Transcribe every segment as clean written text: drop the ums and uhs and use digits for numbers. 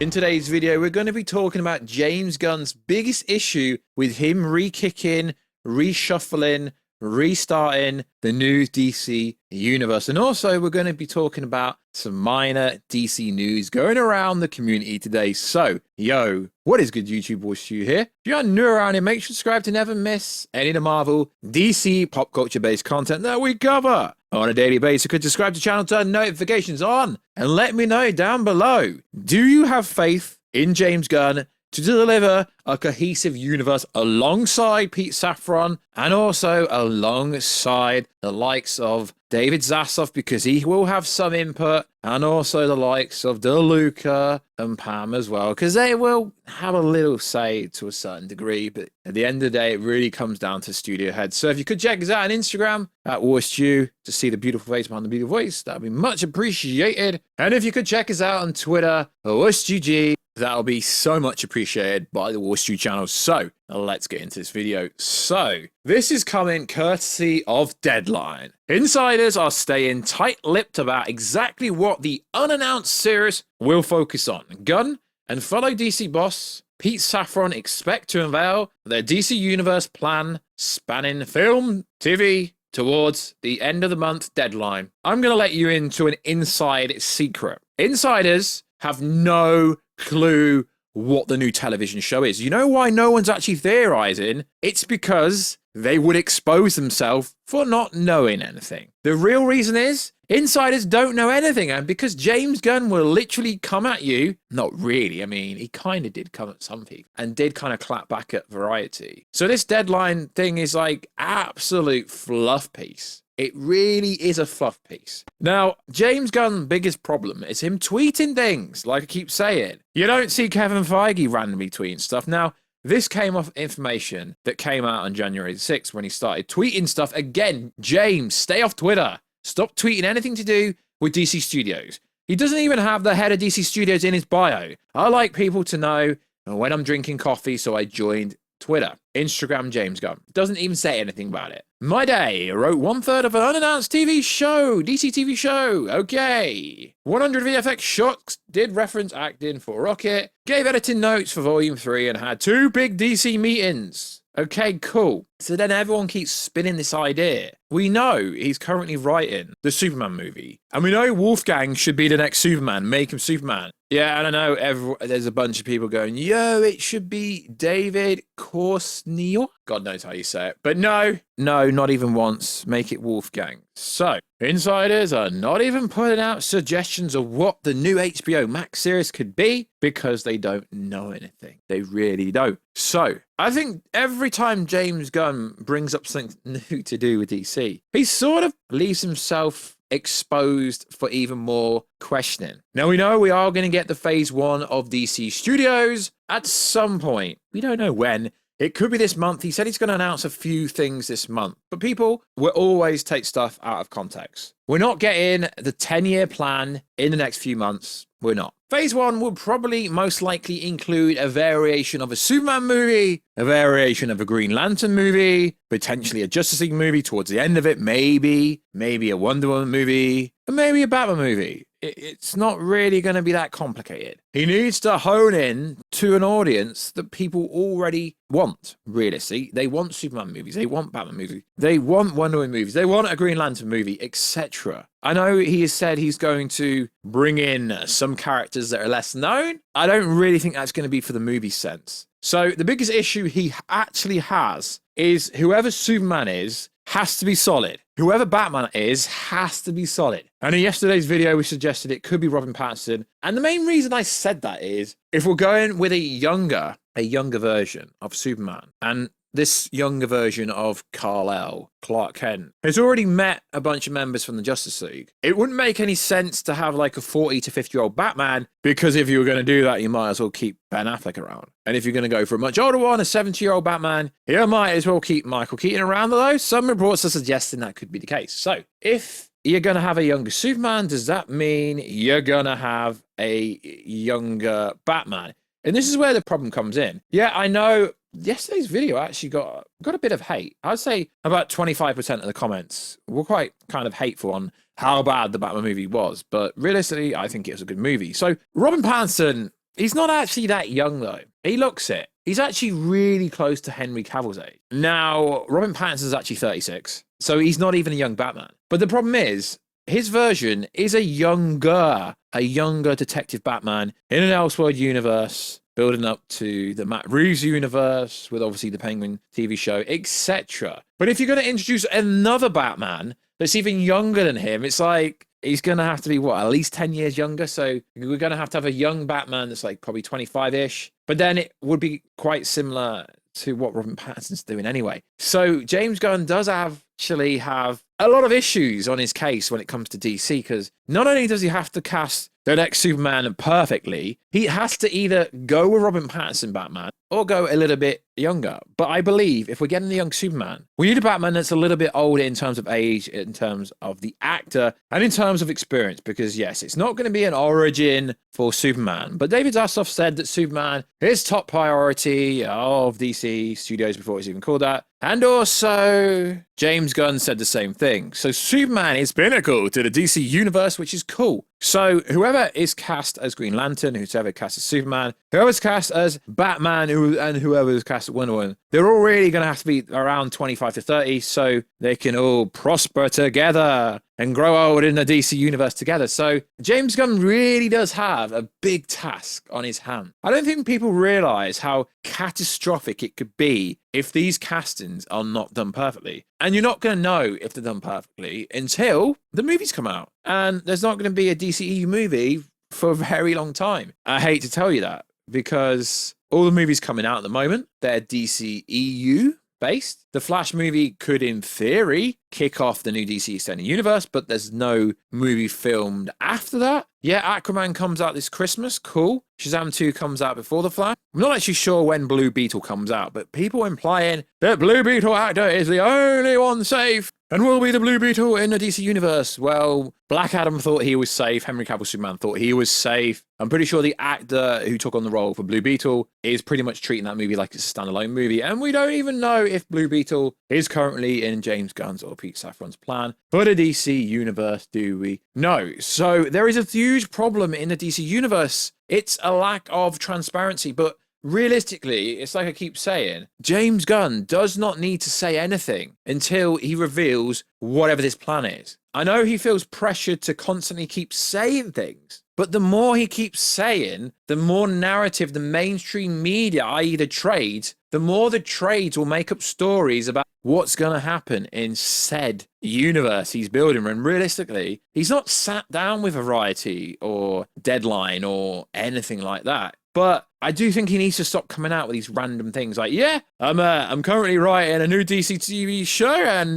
In today's video, we're going to be talking about James Gunn's biggest issue with him re-kicking, reshuffling, restarting the new DC universe. And also, we're going to be talking about some minor DC news going around the community today. So, yo, what is good, YouTube? Warstu here. If you are new around here, make sure to subscribe to never miss any of the Marvel, DC, pop culture-based content that we cover on a daily basis. You could subscribe to the channel, turn notifications on, and let me know down below. Do you have faith in James Gunn to deliver a cohesive universe alongside Pete Safran and also alongside the likes of David Zaslav, because he will have some input, and also the likes of DeLuca and Pam as well, because they will have a little say to a certain degree, but at the end of the day, it really comes down to studio heads. So if you could check us out on Instagram at Warstu to see the beautiful face behind the beautiful voice, that would be much appreciated. And if you could check us out on Twitter, WarstuG, that'll be so much appreciated by the Warstu channel. So let's get into this video. So this is coming courtesy of Deadline. Insiders are staying tight-lipped about exactly what the unannounced series will focus on. Gunn and fellow DC boss Pete Safran expect to unveil their DC Universe plan spanning film, TV, towards the end of the month deadline. I'm going to let you into an inside secret. Insiders have no clue what the new television show is. You know why no one's actually theorizing? It's because they would expose themselves for not knowing anything. The real reason is insiders don't know anything, and because James Gunn will literally come at you, not really, I mean, he kind of did come at some people and did kind of clap back at Variety. So this Deadline thing is like absolute fluff piece. It really is a fluff piece. Now, James Gunn's biggest problem is him tweeting things, like I keep saying. You don't see Kevin Feige randomly tweeting stuff. Now, this came off information that came out on January 6th when he started tweeting stuff. Again, James, stay off Twitter. Stop tweeting anything to do with DC Studios. He doesn't even have the head of DC Studios in his bio. I like people to know when I'm drinking coffee, so I joined Twitter. Instagram James Gunn. Doesn't even say anything about it. My Day wrote 1/3 of an unannounced TV show. DC TV show. Okay. 100 VFX shots. Did reference acting for Rocket. Gave editing notes for Volume 3 and had 2 big DC meetings. Okay, cool. So then everyone keeps spinning this idea. We know he's currently writing the Superman movie. And we know Wolfgang should be the next Superman. Make him Superman. Yeah, I don't know. There's a bunch of people going, yo, it should be David Korsniel. God knows how you say it. But no, not even once. Make it Wolfgang. So, insiders are not even putting out suggestions of what the new HBO Max series could be because they don't know anything. They really don't. So, I think every time James Gunn brings up something new to do with DC, he sort of leaves himself exposed for even more questioning. Now, we know we are going to get the phase 1 of DC Studios at some point. We don't know when. It could be this month. He said he's going to announce a few things this month. But people will always take stuff out of context. We're not getting the 10-year plan in the next few months. We're not. Phase 1 will probably most likely include a variation of a Superman movie, a variation of a Green Lantern movie, potentially a Justice League movie towards the end of it, maybe a Wonder Woman movie, and maybe a Batman movie. It's not really going to be that complicated. He needs to hone in to an audience that people already want, realistically. They want Superman movies. They want Batman movies. They want Wonder Woman movies. They want a Green Lantern movie, etc. I know he has said he's going to bring in some characters that are less known. I don't really think that's going to be for the movie sense. So the biggest issue he actually has is whoever Superman is has to be solid. Whoever Batman is has to be solid. And in yesterday's video, we suggested it could be Robin Pattinson. And the main reason I said that is if we're going with a younger version of Superman, and this younger version of Kal-El, Clark Kent, has already met a bunch of members from the Justice League. It wouldn't make any sense to have like a 40 to 50-year-old Batman, because if you were going to do that, you might as well keep Ben Affleck around. And if you're going to go for a much older one, a 70-year-old Batman, you might as well keep Michael Keaton around, although some reports are suggesting that could be the case. So if you're going to have a younger Superman, does that mean you're going to have a younger Batman? And this is where the problem comes in. Yeah, I know yesterday's video actually got a bit of hate. I'd say about 25% of the comments were quite kind of hateful on how bad the Batman movie was. But realistically, I think it was a good movie. So Robin Pattinson He's not actually that young, though. He looks it. He's actually really close to Henry Cavill's age. Now, Robert Pattinson's actually 36, so he's not even a young Batman. But the problem is, his version is a younger Detective Batman in an Elseworld universe, building up to the Matt Reeves universe with obviously the Penguin TV show, etc. But if you're going to introduce another Batman that's even younger than him, it's like he's going to have to be, at least 10 years younger? So we're going to have a young Batman that's like probably 25-ish. But then it would be quite similar to what Robert Pattinson's doing anyway. So James Gunn does actually have a lot of issues on his case when it comes to DC, because not only does he have to cast the next Superman perfectly, he has to either go with Robert Pattinson Batman or go a little bit younger. But I believe if we're getting the young Superman, we need a Batman that's a little bit older in terms of age, in terms of the actor, and in terms of experience. Because yes, it's not going to be an origin for Superman. But David Zaslav said that Superman is top priority of DC Studios before it's even called that. And also, James Gunn said the same thing. So Superman is pinnacle to the DC universe, which is cool. So whoever is cast as Green Lantern, whoever cast as Superman, whoever's cast as Batman, and whoever's cast as Wonder Woman, they're all really going to have to be around 25 to 30 so they can all prosper together and grow old in the DC universe together. So James Gunn really does have a big task on his hand. I don't think people realize how catastrophic it could be if these castings are not done perfectly. And you're not going to know if they're done perfectly until the movies come out. And there's not going to be a DCEU movie for a very long time. I hate to tell you that, because all the movies coming out at the moment, they're DCEU based. The Flash movie could, in theory, kick off the new DC Extended Universe, but there's no movie filmed after that. Yeah, Aquaman comes out this Christmas. Cool. Shazam 2 comes out before The Flash. I'm not actually sure when Blue Beetle comes out, but people implying that Blue Beetle actor is the only one safe and will be the Blue Beetle in the DC universe. Well, Black Adam thought he was safe. Henry Cavill Superman thought he was safe. I'm pretty sure the actor who took on the role for Blue Beetle is pretty much treating that movie like it's a standalone movie. And we don't even know if Blue Beetle is currently in James Gunn's or Pete Safran's plan for the DC universe, do we? No. So there is a huge problem in the DC universe. It's a lack of transparency, but realistically, it's like I keep saying, James Gunn does not need to say anything until he reveals whatever this plan is. I know he feels pressured to constantly keep saying things, but the more he keeps saying, the more narrative the mainstream media, i.e. the trades, the more the trades will make up stories about what's going to happen in said universe he's building. And realistically, he's not sat down with Variety or Deadline or anything like that. But I do think he needs to stop coming out with these random things like, yeah, I'm currently writing a new DC TV show, and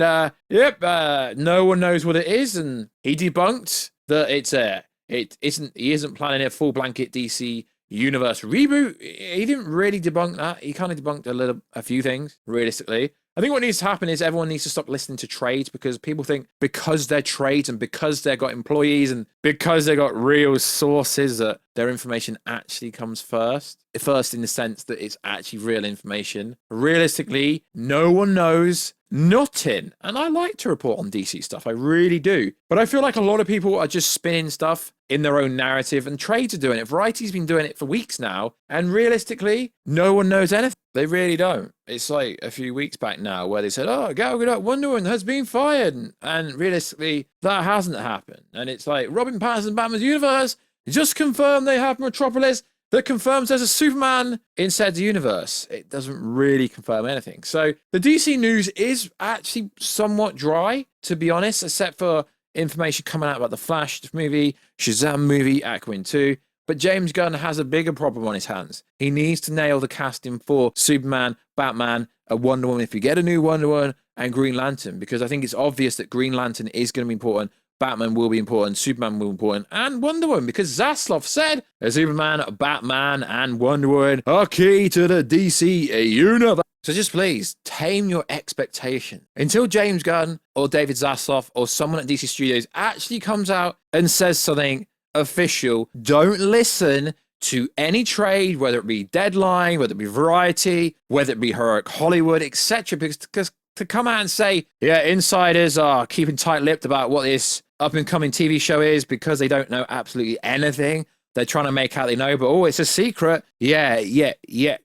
no one knows what it is. And he debunked that he isn't planning a full blanket DC universe reboot. He didn't really debunk that. He kind of debunked a few things, realistically. I think what needs to happen is everyone needs to stop listening to trades, because people think because they're trades and because they've got employees and because they've got real sources that their information actually comes first. First in the sense that it's actually real information. Realistically, no one knows nothing. And I like to report on DC stuff. I really do. But I feel like a lot of people are just spinning stuff in their own narrative, and trades are doing it. Variety's been doing it for weeks now. And realistically, no one knows anything. They really don't. It's like a few weeks back now where they said, oh, Gal Gadot Wonder Woman has been fired. And realistically, that hasn't happened. And it's like, Robin Pattinson Batman's universe just confirmed they have Metropolis that confirms there's a Superman in said universe. It doesn't really confirm anything. So the DC news is actually somewhat dry, to be honest, except for information coming out about the Flash movie, Shazam movie, Aquaman 2. But James Gunn has a bigger problem on his hands. He needs to nail the casting for Superman, Batman, a Wonder Woman, if you get a new Wonder Woman, and Green Lantern, because I think it's obvious that Green Lantern is going to be important. Batman will be important, Superman will be important, and Wonder Woman, because Zaslav said that Superman, Batman, and Wonder Woman are key to the DC universe. So just please tame your expectation until James Gunn or David Zaslav or someone at DC Studios actually comes out and says something official. Don't listen to any trade, whether it be Deadline, whether it be Variety, whether it be Heroic Hollywood, etc. Because to come out and say, yeah, insiders are keeping tight-lipped about what this up-and-coming TV show is because they don't know absolutely anything. they're trying to make out they know, but oh, it's a secret. Yeah.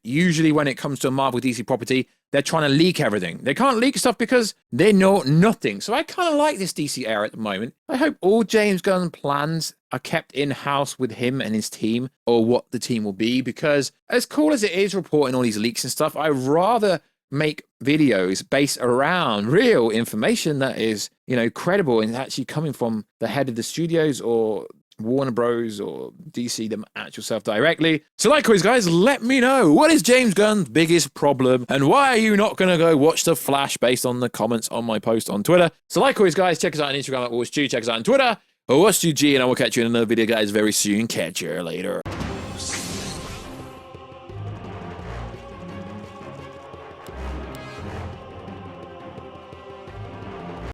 Usually when it comes to a Marvel DC property, they're trying to leak everything. They can't leak stuff because they know nothing. So I kind of like this DC era at the moment. I hope all James Gunn's plans are kept in-house with him and his team, or what the team will be, because as cool as it is reporting all these leaks and stuff, I'd rather make videos based around real information that is, credible and actually coming from the head of the studios or Warner Bros. Or DC them actual self directly. So like always, guys, let me know, what is James Gunn's biggest problem and why are you not going to go watch The Flash based on the comments on my post on Twitter? So like always, guys, check us out on Instagram at Warstu, check us out on Twitter, Warstu G, and I will catch you in another video, guys, very soon. Catch you later.